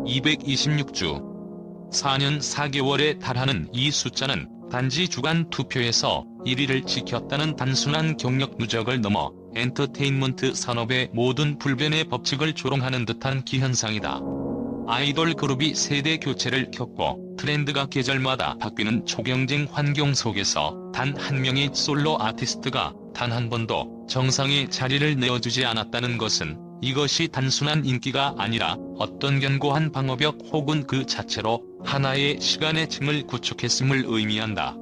226주. 4년 4개월에 달하는 이 숫자는 단지 주간 투표에서 1위를 지켰다는 단순한 경력 누적을 넘어 엔터테인먼트 산업의 모든 불변의 법칙을 조롱하는 듯한 기현상이다. 아이돌 그룹이 세대 교체를 겪고 트렌드가 계절마다 바뀌는 초경쟁 환경 속에서 단 한 명의 솔로 아티스트가 단 한 번도 정상의 자리를 내어주지 않았다는 것은 이것이 단순한 인기가 아니라 어떤 견고한 방어벽 혹은 그 자체로 하나의 시간의 층을 구축했음을 의미한다.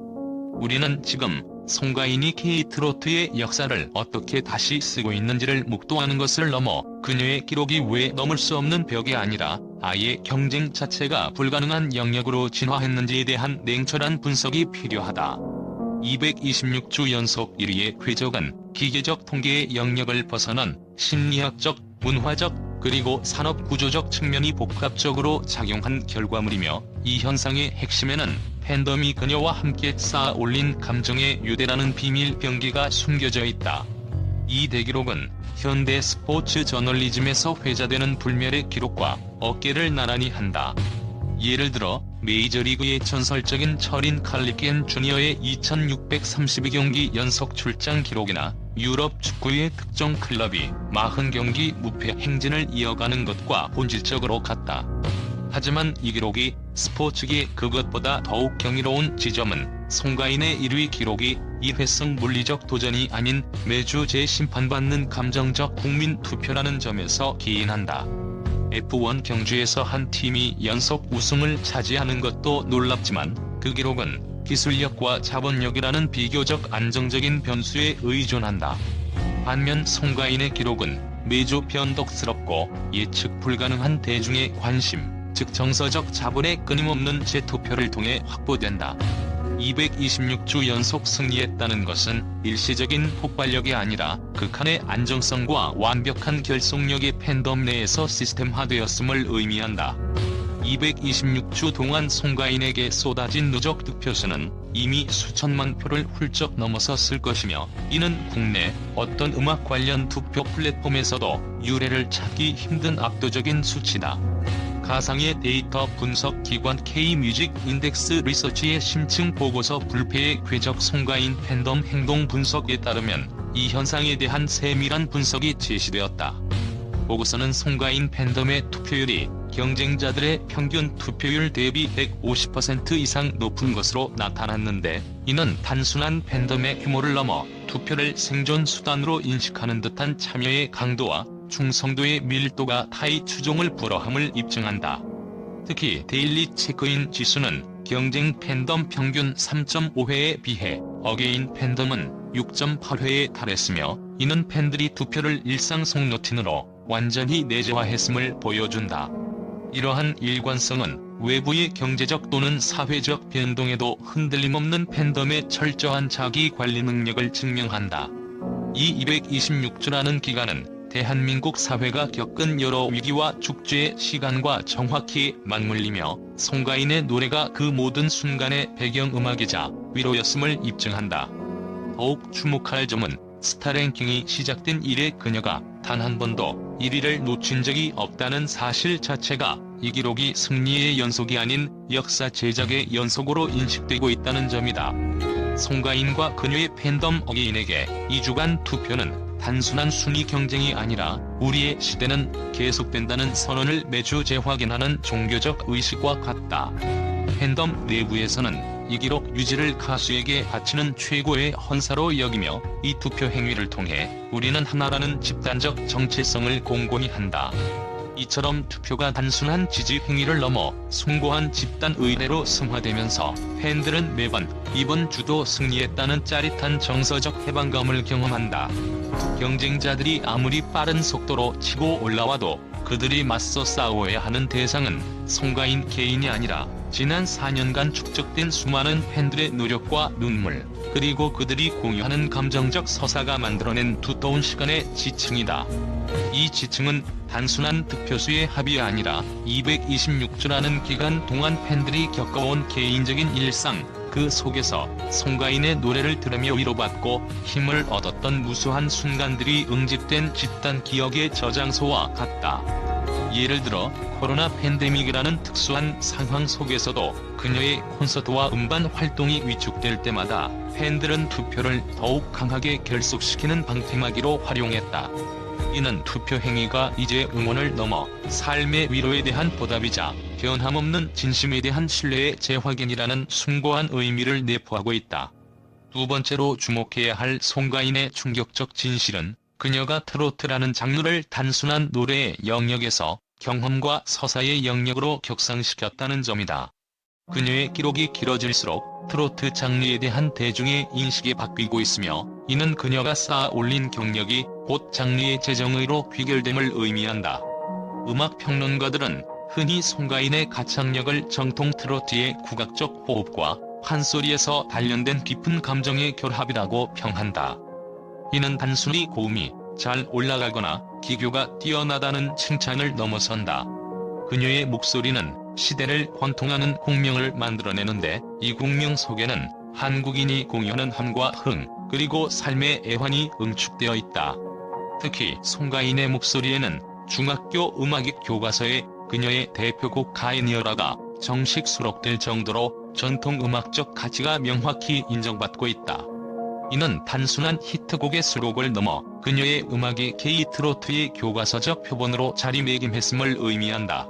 우리는 지금 송가인이 K-트로트의 역사를 어떻게 다시 쓰고 있는지를 묵도하는 것을 넘어 그녀의 기록이 왜 넘을 수 없는 벽이 아니라 아예 경쟁 자체가 불가능한 영역으로 진화했는지에 대한 냉철한 분석이 필요하다. 226주 연속 1위의 궤적은 기계적 통계의 영역을 벗어난 심리학적, 문화적, 그리고 산업구조적 측면이 복합적으로 작용한 결과물이며, 이 현상의 핵심에는 팬덤이 그녀와 함께 쌓아 올린 감정의 유대라는 비밀 병기가 숨겨져 있다. 이 대기록은 현대 스포츠 저널리즘에서 회자되는 불멸의 기록과 어깨를 나란히 한다. 예를 들어 메이저리그의 전설적인 철인 칼리켄 주니어의 2632경기 연속 출장 기록이나 유럽 축구의 특정 클럽이 40경기 무패 행진을 이어가는 것과 본질적으로 같다. 하지만 이 기록이 스포츠계의 그것보다 더욱 경이로운 지점은 송가인의 1위 기록이 일회성 물리적 도전이 아닌 매주 재심판받는 감정적 국민 투표라는 점에서 기인한다. F1 경주에서 한 팀이 연속 우승을 차지하는 것도 놀랍지만 그 기록은 기술력과 자본력이라는 비교적 안정적인 변수에 의존한다. 반면 송가인의 기록은 매주 변덕스럽고 예측 불가능한 대중의 관심, 즉 정서적 자본의 끊임없는 재투표를 통해 확보된다. 226주 연속 승리했다는 것은 일시적인 폭발력이 아니라 극한의 안정성과 완벽한 결속력의 팬덤 내에서 시스템화되었음을 의미한다. 226주 동안 송가인에게 쏟아진 누적 득표수는 이미 수천만 표를 훌쩍 넘어섰을 것이며, 이는 국내 어떤 음악 관련 투표 플랫폼에서도 유례를 찾기 힘든 압도적인 수치다. 가상의 데이터 분석 기관 K-뮤직 인덱스 리서치의 심층 보고서 불패의 궤적 송가인 팬덤 행동 분석에 따르면 이 현상에 대한 세밀한 분석이 제시되었다. 보고서는 송가인 팬덤의 투표율이 경쟁자들의 평균 투표율 대비 150% 이상 높은 것으로 나타났는데, 이는 단순한 팬덤의 규모를 넘어 투표를 생존 수단으로 인식하는 듯한 참여의 강도와 충성도의 밀도가 타의 추종을 불허함을 입증한다. 특히 데일리 체크인 지수는 경쟁 팬덤 평균 3.5회에 비해 어게인 팬덤은 6.8회에 달했으며, 이는 팬들이 투표를 일상 속 루틴으로 완전히 내재화했음을 보여준다. 이러한 일관성은 외부의 경제적 또는 사회적 변동에도 흔들림 없는 팬덤의 철저한 자기 관리 능력을 증명한다. 이 226주라는 기간은 대한민국 사회가 겪은 여러 위기와 축제의 시간과 정확히 맞물리며 송가인의 노래가 그 모든 순간의 배경음악이자 위로였음을 입증한다. 더욱 주목할 점은 스타랭킹이 시작된 이래 그녀가 단 한 번도 1위를 놓친 적이 없다는 사실 자체가 이 기록이 승리의 연속이 아닌 역사 제작의 연속으로 인식되고 있다는 점이다. 송가인과 그녀의 팬덤 어게인에게 2주간 투표는 단순한 순위 경쟁이 아니라 우리의 시대는 계속된다는 선언을 매주 재확인하는 종교적 의식과 같다. 팬덤 내부에서는 이 기록 유지를 가수에게 바치는 최고의 헌사로 여기며, 이 투표 행위를 통해 우리는 하나라는 집단적 정체성을 공고히 한다. 이처럼 투표가 단순한 지지 행위를 넘어 숭고한 집단 의례로 승화되면서 팬들은 매번 이번 주도 승리했다는 짜릿한 정서적 해방감을 경험한다. 경쟁자들이 아무리 빠른 속도로 치고 올라와도 그들이 맞서 싸워야 하는 대상은 송가인 개인이 아니라 지난 4년간 축적된 수많은 팬들의 노력과 눈물, 그리고 그들이 공유하는 감정적 서사가 만들어낸 두터운 시간의 지층이다. 이 지층은 단순한 득표수의 합이 아니라 226주라는 기간 동안 팬들이 겪어온 개인적인 일상, 그 속에서 송가인의 노래를 들으며 위로받고 힘을 얻었던 무수한 순간들이 응집된 집단 기억의 저장소와 같다. 예를 들어 코로나 팬데믹이라는 특수한 상황 속에서도 그녀의 콘서트와 음반 활동이 위축될 때마다 팬들은 투표를 더욱 강하게 결속시키는 방패막이로 활용했다. 이는 투표 행위가 이제 응원을 넘어 삶의 위로에 대한 보답이자 변함없는 진심에 대한 신뢰의 재확인이라는 숭고한 의미를 내포하고 있다. 두 번째로 주목해야 할 송가인의 충격적 진실은 그녀가 트로트라는 장르를 단순한 노래의 영역에서 경험과 서사의 영역으로 격상시켰다는 점이다. 그녀의 기록이 길어질수록 트로트 장르에 대한 대중의 인식이 바뀌고 있으며, 이는 그녀가 쌓아 올린 경력이 곧 장르의 재정의로 귀결됨을 의미한다. 음악평론가들은 흔히 송가인의 가창력을 정통 트로트의 국악적 호흡과 판소리에서 단련된 깊은 감정의 결합이라고 평한다. 이는 단순히 고음이 잘 올라가거나 기교가 뛰어나다는 칭찬을 넘어선다. 그녀의 목소리는 시대를 관통하는 공명을 만들어내는데, 이 공명 속에는 한국인이 공연한 함과 흥, 그리고 삶의 애환이 응축되어 있다. 특히 송가인의 목소리에는 중학교 음악학 교과서에 그녀의 대표곡 가인이어라가 정식 수록될 정도로 전통 음악적 가치가 명확히 인정받고 있다. 이는 단순한 히트곡의 수록을 넘어 그녀의 음악이 K-트로트의 교과서적 표본으로 자리매김했음을 의미한다.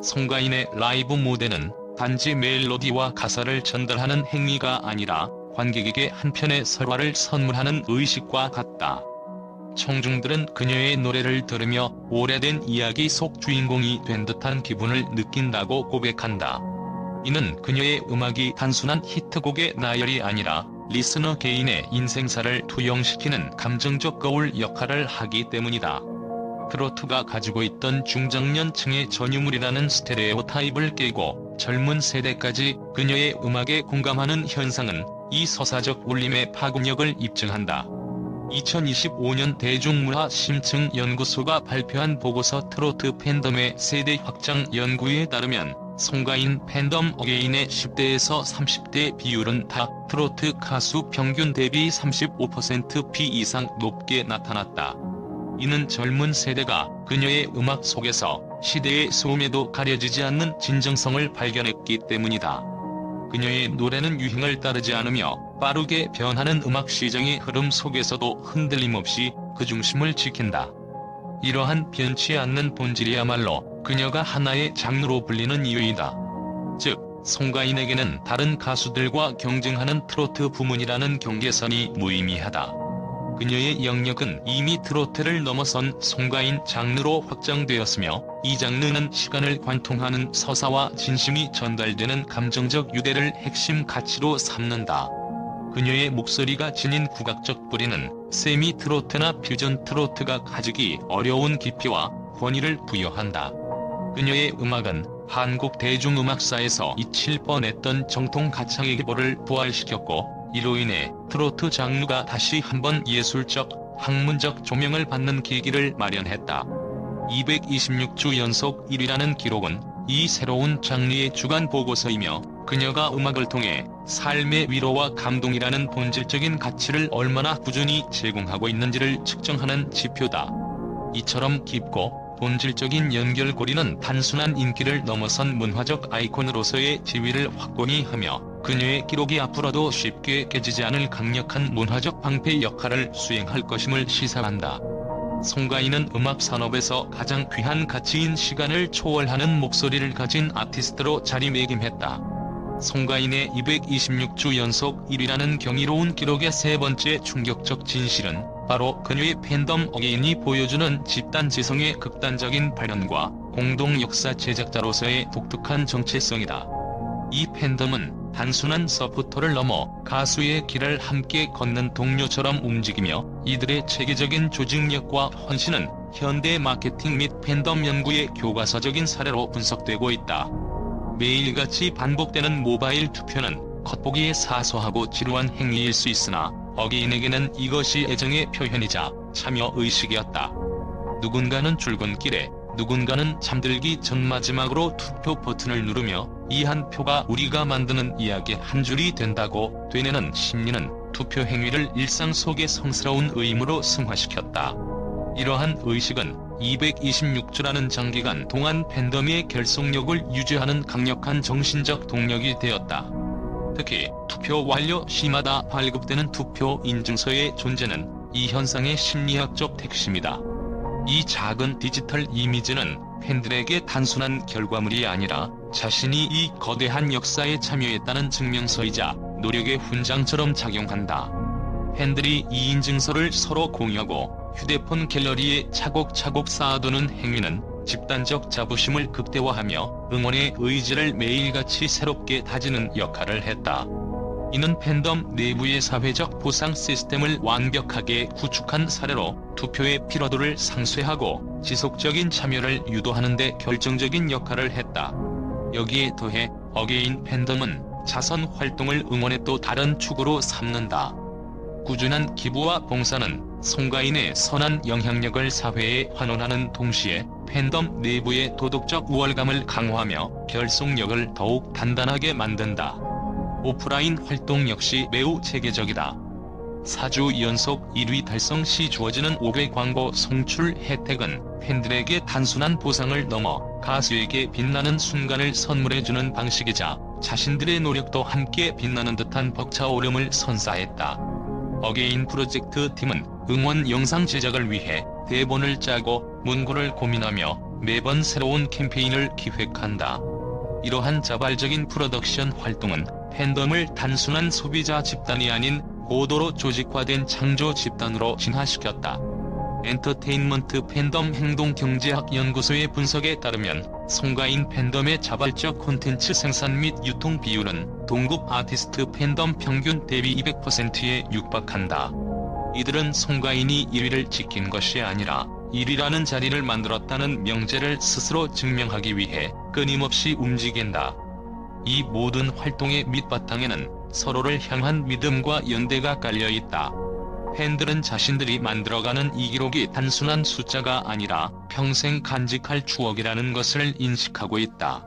송가인의 라이브 무대는 단지 멜로디와 가사를 전달하는 행위가 아니라 관객에게 한편의 설화를 선물하는 의식과 같다. 청중들은 그녀의 노래를 들으며 오래된 이야기 속 주인공이 된 듯한 기분을 느낀다고 고백한다. 이는 그녀의 음악이 단순한 히트곡의 나열이 아니라 리스너 개인의 인생사를 투영시키는 감정적 거울 역할을 하기 때문이다. 트로트가 가지고 있던 중장년층의 전유물이라는 스테레오타입을 깨고 젊은 세대까지 그녀의 음악에 공감하는 현상은 이 서사적 울림의 파급력을 입증한다. 2025년 대중문화 심층 연구소가 발표한 보고서 트로트 팬덤의 세대 확장 연구에 따르면 송가인 팬덤 어게인의 10대에서 30대 비율은 타 트로트 가수 평균 대비 35% 이상 높게 나타났다. 이는 젊은 세대가 그녀의 음악 속에서 시대의 소음에도 가려지지 않는 진정성을 발견했기 때문이다. 그녀의 노래는 유행을 따르지 않으며 빠르게 변하는 음악 시장의 흐름 속에서도 흔들림 없이 그 중심을 지킨다. 이러한 변치 않는 본질이야말로 그녀가 하나의 장르로 불리는 이유이다. 즉, 송가인에게는 다른 가수들과 경쟁하는 트로트 부문이라는 경계선이 무의미하다. 그녀의 영역은 이미 트로트를 넘어선 송가인 장르로 확장되었으며, 이 장르는 시간을 관통하는 서사와 진심이 전달되는 감정적 유대를 핵심 가치로 삼는다. 그녀의 목소리가 지닌 국악적 뿌리는 세미 트로트나 퓨전 트로트가 가지기 어려운 깊이와 권위를 부여한다. 그녀의 음악은 한국 대중음악사에서 잊힐 뻔했던 정통 가창의 기보를 부활시켰고, 이로 인해 트로트 장르가 다시 한번 예술적, 학문적 조명을 받는 계기를 마련했다. 226주 연속 1위라는 기록은 이 새로운 장르의 주간 보고서이며, 그녀가 음악을 통해 삶의 위로와 감동이라는 본질적인 가치를 얼마나 꾸준히 제공하고 있는지를 측정하는 지표다. 이처럼 깊고 본질적인 연결고리는 단순한 인기를 넘어선 문화적 아이콘으로서의 지위를 확고히 하며, 그녀의 기록이 앞으로도 쉽게 깨지지 않을 강력한 문화적 방패 역할을 수행할 것임을 시사한다. 송가인은 음악 산업에서 가장 귀한 가치인 시간을 초월하는 목소리를 가진 아티스트로 자리매김했다. 송가인의 226주 연속 1위라는 경이로운 기록의 세 번째 충격적 진실은 바로 그녀의 팬덤 어게인이 보여주는 집단 지성의 극단적인 발현과 공동 역사 제작자로서의 독특한 정체성이다. 이 팬덤은 단순한 서포터를 넘어 가수의 길을 함께 걷는 동료처럼 움직이며, 이들의 체계적인 조직력과 헌신은 현대 마케팅 및 팬덤 연구의 교과서적인 사례로 분석되고 있다. 매일같이 반복되는 모바일 투표는 겉보기에 사소하고 지루한 행위일 수 있으나, 어게인에게는 이것이 애정의 표현이자 참여의식이었다. 누군가는 출근길에, 누군가는 잠들기 전 마지막으로 투표 버튼을 누르며 이 한 표가 우리가 만드는 이야기 한 줄이 된다고 되뇌는 심리는 투표 행위를 일상 속의 성스러운 의무로 승화시켰다. 이러한 의식은 226주라는 장기간 동안 팬덤의 결속력을 유지하는 강력한 정신적 동력이 되었다. 특히 투표 완료 시마다 발급되는 투표 인증서의 존재는 이 현상의 심리학적 핵심이다. 이 작은 디지털 이미지는 팬들에게 단순한 결과물이 아니라 자신이 이 거대한 역사에 참여했다는 증명서이자 노력의 훈장처럼 작용한다. 팬들이 이 인증서를 서로 공유하고 휴대폰 갤러리에 차곡차곡 쌓아두는 행위는 집단적 자부심을 극대화하며 응원의 의지를 매일같이 새롭게 다지는 역할을 했다. 이는 팬덤 내부의 사회적 보상 시스템을 완벽하게 구축한 사례로 투표의 피로도를 상쇄하고 지속적인 참여를 유도하는 데 결정적인 역할을 했다. 여기에 더해 어게인 팬덤은 자선 활동을 응원의 또 다른 축으로 삼는다. 꾸준한 기부와 봉사는 송가인의 선한 영향력을 사회에 환원하는 동시에 팬덤 내부의 도덕적 우월감을 강화하며 결속력을 더욱 단단하게 만든다. 오프라인 활동 역시 매우 체계적이다. 4주 연속 1위 달성 시 주어지는 5회 광고 송출 혜택은 팬들에게 단순한 보상을 넘어 가수에게 빛나는 순간을 선물해주는 방식이자 자신들의 노력도 함께 빛나는 듯한 벅차오름을 선사했다. 어게인 프로젝트 팀은 응원 영상 제작을 위해 대본을 짜고 문구를 고민하며 매번 새로운 캠페인을 기획한다. 이러한 자발적인 프로덕션 활동은 팬덤을 단순한 소비자 집단이 아닌 고도로 조직화된 창조 집단으로 진화시켰다. 엔터테인먼트 팬덤 행동경제학 연구소의 분석에 따르면 송가인 팬덤의 자발적 콘텐츠 생산 및 유통 비율은 동급 아티스트 팬덤 평균 대비 200%에 육박한다. 이들은 송가인이 1위를 지킨 것이 아니라 1위라는 자리를 만들었다는 명제를 스스로 증명하기 위해 끊임없이 움직인다. 이 모든 활동의 밑바탕에는 서로를 향한 믿음과 연대가 깔려있다. 팬들은 자신들이 만들어가는 이 기록이 단순한 숫자가 아니라 평생 간직할 추억이라는 것을 인식하고 있다.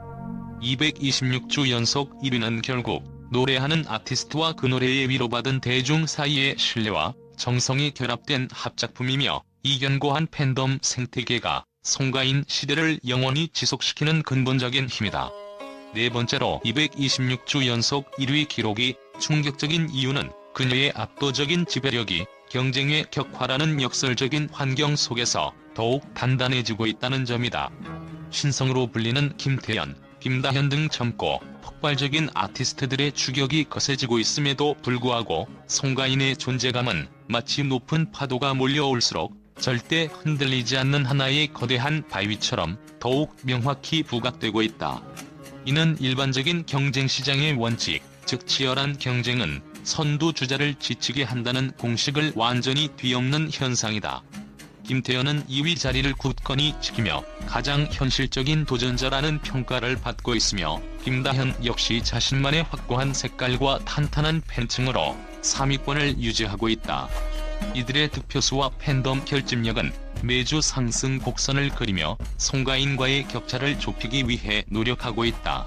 226주 연속 1위는 결국 노래하는 아티스트와 그 노래에 위로받은 대중 사이의 신뢰와 정성이 결합된 합작품이며 이 견고한 팬덤 생태계가 송가인 시대를 영원히 지속시키는 근본적인 힘이다. 네 번째로 226주 연속 1위 기록이 충격적인 이유는 그녀의 압도적인 지배력이 경쟁의 격화라는 역설적인 환경 속에서 더욱 단단해지고 있다는 점이다. 신성으로 불리는 김태연, 김다현 등 젊고 폭발적인 아티스트들의 추격이 거세지고 있음에도 불구하고 송가인의 존재감은 마치 높은 파도가 몰려올수록 절대 흔들리지 않는 하나의 거대한 바위처럼 더욱 명확히 부각되고 있다. 이는 일반적인 경쟁시장의 원칙, 즉 치열한 경쟁은 선두주자를 지치게 한다는 공식을 완전히 뒤엎는 현상이다. 김태연은 2위 자리를 굳건히 지키며 가장 현실적인 도전자라는 평가를 받고 있으며 김다현 역시 자신만의 확고한 색깔과 탄탄한 팬층으로 3위권을 유지하고 있다. 이들의 득표수와 팬덤 결집력은 매주 상승 곡선을 그리며 송가인과의 격차를 좁히기 위해 노력하고 있다.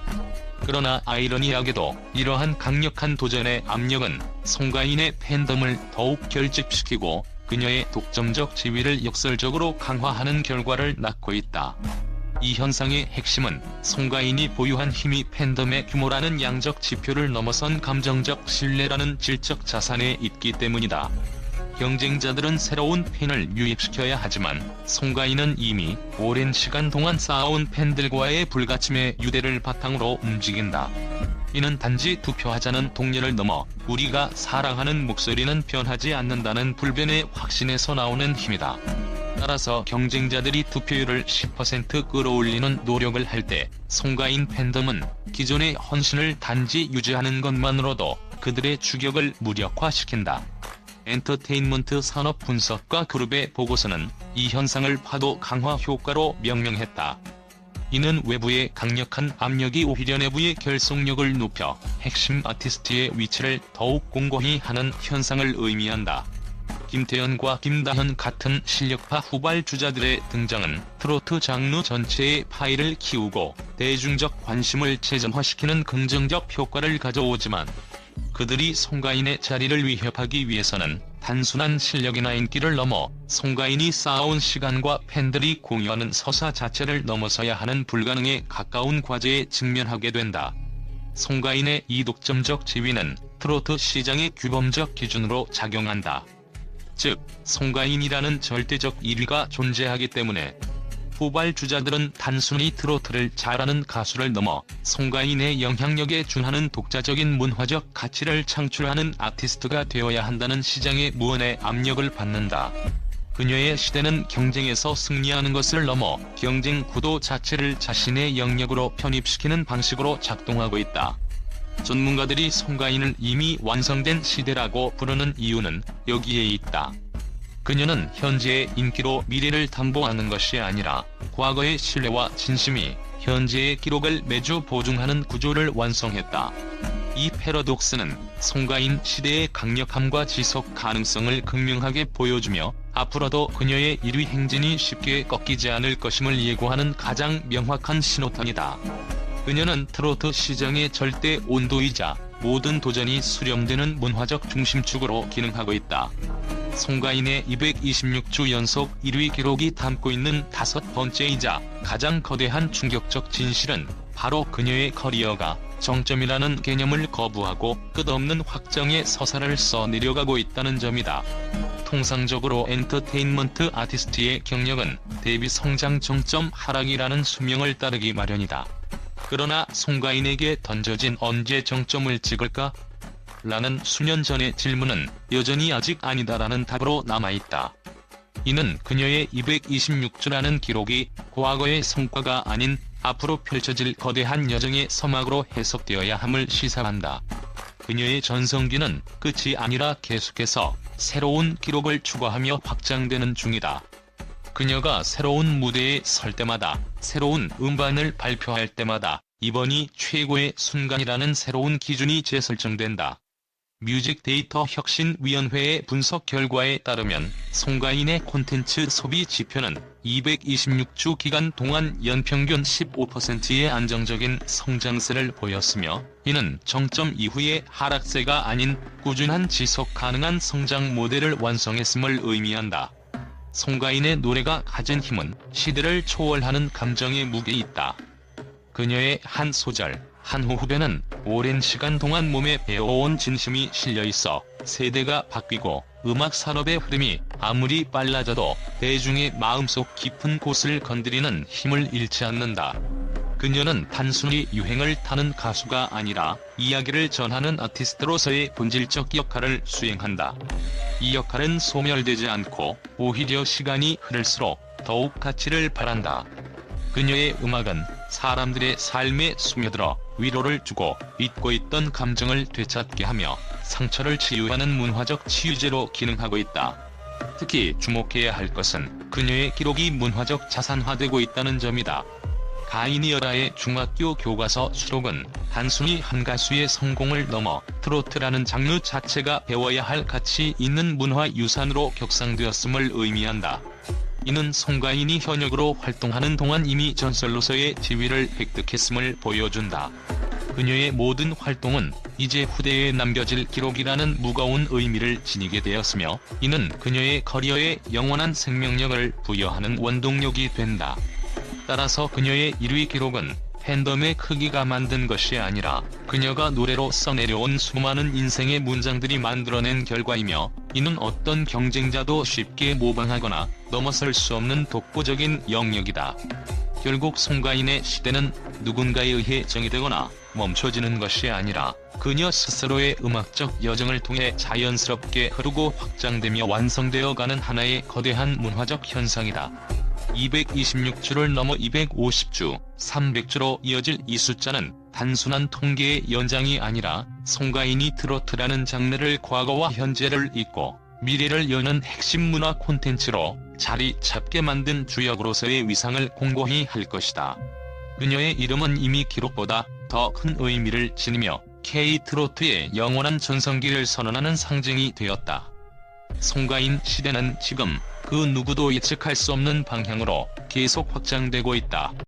그러나 아이러니하게도 이러한 강력한 도전의 압력은 송가인의 팬덤을 더욱 결집시키고 그녀의 독점적 지위를 역설적으로 강화하는 결과를 낳고 있다. 이 현상의 핵심은 송가인이 보유한 힘이 팬덤의 규모라는 양적 지표를 넘어선 감정적 신뢰라는 질적 자산에 있기 때문이다. 경쟁자들은 새로운 팬을 유입시켜야 하지만 송가인은 이미 오랜 시간 동안 쌓아온 팬들과의 불가침의 유대를 바탕으로 움직인다. 이는 단지 투표하자는 동료를 넘어 우리가 사랑하는 목소리는 변하지 않는다는 불변의 확신에서 나오는 힘이다. 따라서 경쟁자들이 투표율을 10% 끌어올리는 노력을 할 때 송가인 팬덤은 기존의 헌신을 단지 유지하는 것만으로도 그들의 추격을 무력화시킨다. 엔터테인먼트 산업 분석가 그룹의 보고서는 이 현상을 파도 강화 효과로 명명했다. 이는 외부의 강력한 압력이 오히려 내부의 결속력을 높여 핵심 아티스트의 위치를 더욱 공고히 하는 현상을 의미한다. 김태연과 김다현 같은 실력파 후발주자들의 등장은 트로트 장르 전체의 파이를 키우고 대중적 관심을 재점화시키는 긍정적 효과를 가져오지만 그들이 송가인의 자리를 위협하기 위해서는 단순한 실력이나 인기를 넘어 송가인이 쌓아온 시간과 팬들이 공유하는 서사 자체를 넘어서야 하는 불가능에 가까운 과제에 직면하게 된다. 송가인의 이독점적 지위는 트로트 시장의 규범적 기준으로 작용한다. 즉, 송가인이라는 절대적 1위가 존재하기 때문에 후발주자들은 단순히 트로트를 잘하는 가수를 넘어 송가인의 영향력에 준하는 독자적인 문화적 가치를 창출하는 아티스트가 되어야 한다는 시장의 무언의 압력을 받는다. 그녀의 시대는 경쟁에서 승리하는 것을 넘어 경쟁 구도 자체를 자신의 영역으로 편입시키는 방식으로 작동하고 있다. 전문가들이 송가인을 이미 완성된 시대라고 부르는 이유는 여기에 있다. 그녀는 현재의 인기로 미래를 담보하는 것이 아니라 과거의 신뢰와 진심이 현재의 기록을 매주 보증하는 구조를 완성했다. 이 패러독스는 송가인 시대의 강력함과 지속 가능성을 극명하게 보여주며 앞으로도 그녀의 1위 행진이 쉽게 꺾이지 않을 것임을 예고하는 가장 명확한 신호탄이다. 그녀는 트로트 시장의 절대 온도이자 모든 도전이 수렴되는 문화적 중심축으로 기능하고 있다. 송가인의 226주 연속 1위 기록이 담고 있는 5번째이자 가장 거대한 충격적 진실은 바로 그녀의 커리어가 정점이라는 개념을 거부하고 끝없는 확장의 서사를 써 내려가고 있다는 점이다. 통상적으로 엔터테인먼트 아티스트의 경력은 데뷔 성장 정점 하락이라는 수명을 따르기 마련이다. 그러나 송가인에게 던져진 언제 정점을 찍을까? 라는 수년 전의 질문은 여전히 아직 아니다라는 답으로 남아있다. 이는 그녀의 226주라는 기록이 과거의 성과가 아닌 앞으로 펼쳐질 거대한 여정의 서막으로 해석되어야 함을 시사한다. 그녀의 전성기는 끝이 아니라 계속해서 새로운 기록을 추가하며 확장되는 중이다. 그녀가 새로운 무대에 설 때마다, 새로운 음반을 발표할 때마다 이번이 최고의 순간이라는 새로운 기준이 재설정된다. 뮤직 데이터 혁신위원회의 분석 결과에 따르면 송가인의 콘텐츠 소비 지표는 226주 기간 동안 연평균 15%의 안정적인 성장세를 보였으며, 이는 정점 이후의 하락세가 아닌 꾸준한 지속 가능한 성장 모델을 완성했음을 의미한다. 송가인의 노래가 가진 힘은 시대를 초월하는 감정의 무게에 있다. 그녀의 한 소절, 한 호흡에는 오랜 시간 동안 몸에 배어온 진심이 실려있어 세대가 바뀌고 음악 산업의 흐름이 아무리 빨라져도 대중의 마음속 깊은 곳을 건드리는 힘을 잃지 않는다. 그녀는 단순히 유행을 타는 가수가 아니라 이야기를 전하는 아티스트로서의 본질적 역할을 수행한다. 이 역할은 소멸되지 않고 오히려 시간이 흐를수록 더욱 가치를 발한다. 그녀의 음악은 사람들의 삶에 스며들어 위로를 주고 잊고 있던 감정을 되찾게 하며 상처를 치유하는 문화적 치유제로 기능하고 있다. 특히 주목해야 할 것은 그녀의 기록이 문화적 자산화되고 있다는 점이다. 가인이어라의 중학교 교과서 수록은 단순히 한 가수의 성공을 넘어 트로트라는 장르 자체가 배워야 할 가치 있는 문화유산으로 격상되었음을 의미한다. 이는 송가인이 현역으로 활동하는 동안 이미 전설로서의 지위를 획득했음을 보여준다. 그녀의 모든 활동은 이제 후대에 남겨질 기록이라는 무거운 의미를 지니게 되었으며, 이는 그녀의 커리어에 영원한 생명력을 부여하는 원동력이 된다. 따라서 그녀의 1위 기록은 팬덤의 크기가 만든 것이 아니라 그녀가 노래로 써내려온 수많은 인생의 문장들이 만들어낸 결과이며, 이는 어떤 경쟁자도 쉽게 모방하거나 넘어설 수 없는 독보적인 영역이다. 결국 송가인의 시대는 누군가에 의해 정의되거나 멈춰지는 것이 아니라 그녀 스스로의 음악적 여정을 통해 자연스럽게 흐르고 확장되며 완성되어가는 하나의 거대한 문화적 현상이다. 226주를 넘어 250주, 300주로 이어질 이 숫자는 단순한 통계의 연장이 아니라 송가인이 트로트라는 장르를 과거와 현재를 잇고 미래를 여는 핵심 문화 콘텐츠로 자리 잡게 만든 주역으로서의 위상을 공고히 할 것이다. 그녀의 이름은 이미 기록보다 더 큰 의미를 지니며 K-트로트의 영원한 전성기를 선언하는 상징이 되었다. 송가인 시대는 지금 그 누구도 예측할 수 없는 방향으로 계속 확장되고 있다.